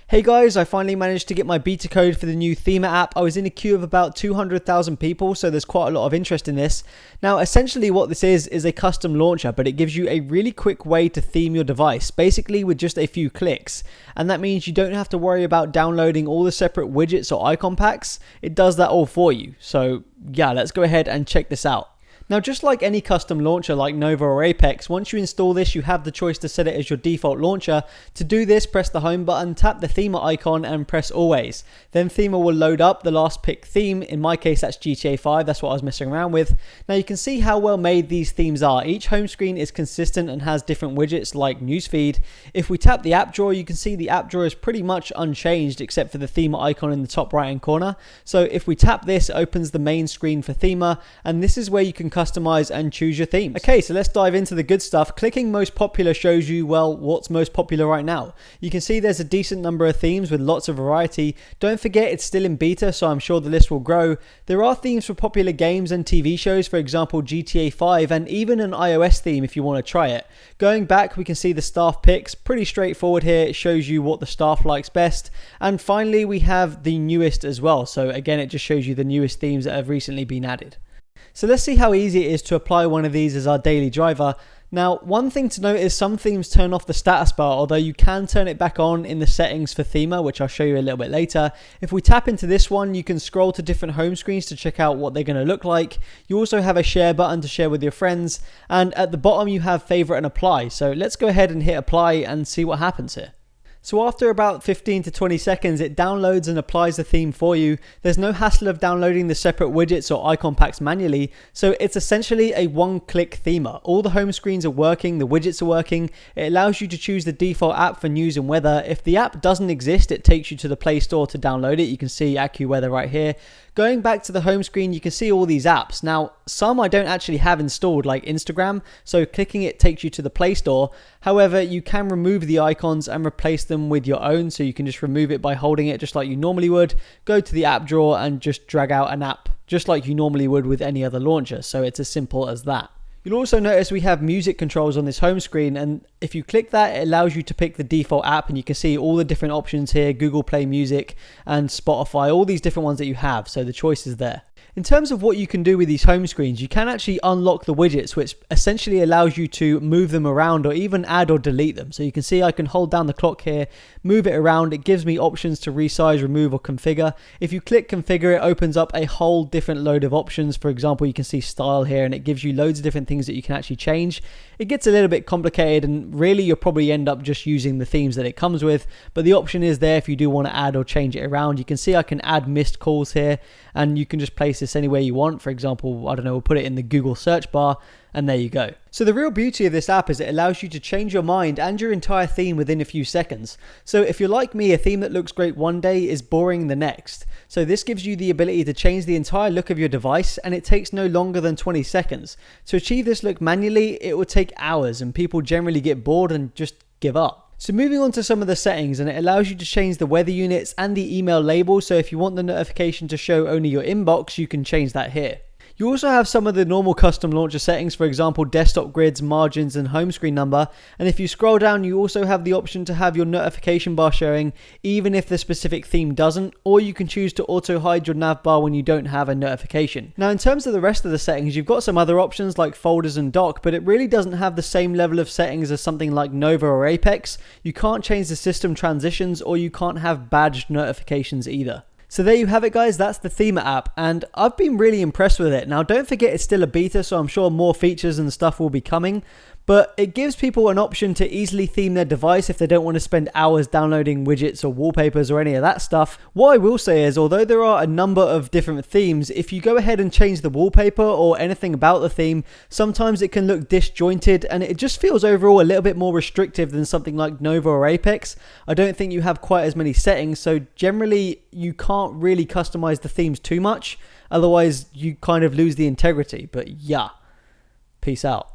Hey guys, I finally managed to get my beta code for the new Thema app. I was in a queue of about 200,000 people, so there's quite a lot of interest in this. Now, essentially what this is a custom launcher, but it gives you a really quick way to theme your device, basically with just a few clicks. And that means you don't have to worry about downloading all the separate widgets or icon packs. It does that all for you. So yeah, let's go ahead and check this out. Now, just like any custom launcher like Nova or Apex, once you install this, you have the choice to set it as your default launcher. To do this, press the home button, tap the Thema icon and press always. Then Thema will load up the last pick theme. In my case, that's GTA 5. That's what I was messing around with. Now you can see how well made these themes are. Each home screen is consistent and has different widgets like newsfeed. If we tap the app drawer, you can see the app drawer is pretty much unchanged except for the Thema icon in the top right hand corner. So if we tap this, it opens the main screen for Thema, and this is where you can customize and choose your themes. Okay, so let's dive into the good stuff. Clicking most popular shows you, well, what's most popular right now. You can see there's a decent number of themes with lots of variety. Don't forget it's still in beta, so I'm sure the list will grow. There are themes for popular games and TV shows, for example GTA 5, and even an iOS theme if you want to try it. Going back, we can see the staff picks. Pretty straightforward here. It shows you what the staff likes best. And finally, we have the newest as well. So again, it just shows you the newest themes that have recently been added. So let's see how easy it is to apply one of these as our daily driver. Now, one thing to note is some themes turn off the status bar, although you can turn it back on in the settings for Thema, which I'll show you a little bit later. If we tap into this one, you can scroll to different home screens to check out what they're going to look like. You also have a share button to share with your friends, and at the bottom you have favorite and apply. So let's go ahead and hit apply and see what happens here. So after about 15 to 20 seconds, it downloads and applies the theme for you. There's no hassle of downloading the separate widgets or icon packs manually, so it's essentially a one-click Thema. All the home screens are working, the widgets are working. It allows you to choose the default app for news and weather. If the app doesn't exist, it takes you to the Play Store to download it. You can see AccuWeather right here. Going back to the home screen, you can see all these apps. Now, some I don't actually have installed, like Instagram, so clicking it takes you to the Play Store. However, you can remove the icons and replace them with your own, so you can just remove it by holding it just like you normally would. Go to the app drawer and just drag out an app, just like you normally would with any other launcher, so it's as simple as that. You'll also notice we have music controls on this home screen, and if you click that, it allows you to pick the default app, and you can see all the different options here: Google Play Music and Spotify, all these different ones that you have, so the choice is there. In terms of what you can do with these home screens, you can actually unlock the widgets, which essentially allows you to move them around or even add or delete them. So you can see I can hold down the clock here, move it around. It gives me options to resize, remove, or configure. If you click configure, it opens up a whole different load of options. For example, you can see style here, and it gives you loads of different things that you can actually change. It gets a little bit complicated, and really you'll probably end up just using the themes that it comes with, but the option is there if you do want to add or change it around. You can see I can add missed calls here, and you can just place this anywhere you want. For example, I don't know, we'll put it in the Google search bar, and there you go. So the real beauty of this app is it allows you to change your mind and your entire theme within a few seconds. So if you're like me, a theme that looks great one day is boring the next. So this gives you the ability to change the entire look of your device, and it takes no longer than 20 seconds. To achieve this look manually, it would take hours, and people generally get bored and just give up. So moving on to some of the settings, and it allows you to change the weather units and the email label. So if you want the notification to show only your inbox, you can change that here. You also have some of the normal custom launcher settings, for example, desktop grids, margins, and home screen number. And if you scroll down, you also have the option to have your notification bar showing, even if the specific theme doesn't, or you can choose to auto hide your nav bar when you don't have a notification. Now, in terms of the rest of the settings, you've got some other options like folders and dock, but it really doesn't have the same level of settings as something like Nova or Apex. You can't change the system transitions, or you can't have badged notifications either. So there you have it, guys. That's the Thema app, and I've been really impressed with it. Now, don't forget it's still a beta, so I'm sure more features and stuff will be coming, but it gives people an option to easily theme their device if they don't want to spend hours downloading widgets or wallpapers or any of that stuff. What I will say is, although there are a number of different themes, if you go ahead and change the wallpaper or anything about the theme, sometimes it can look disjointed, and it just feels overall a little bit more restrictive than something like Nova or Apex. I don't think you have quite as many settings, so generally you can't really customize the themes too much, otherwise you kind of lose the integrity. But yeah, peace out.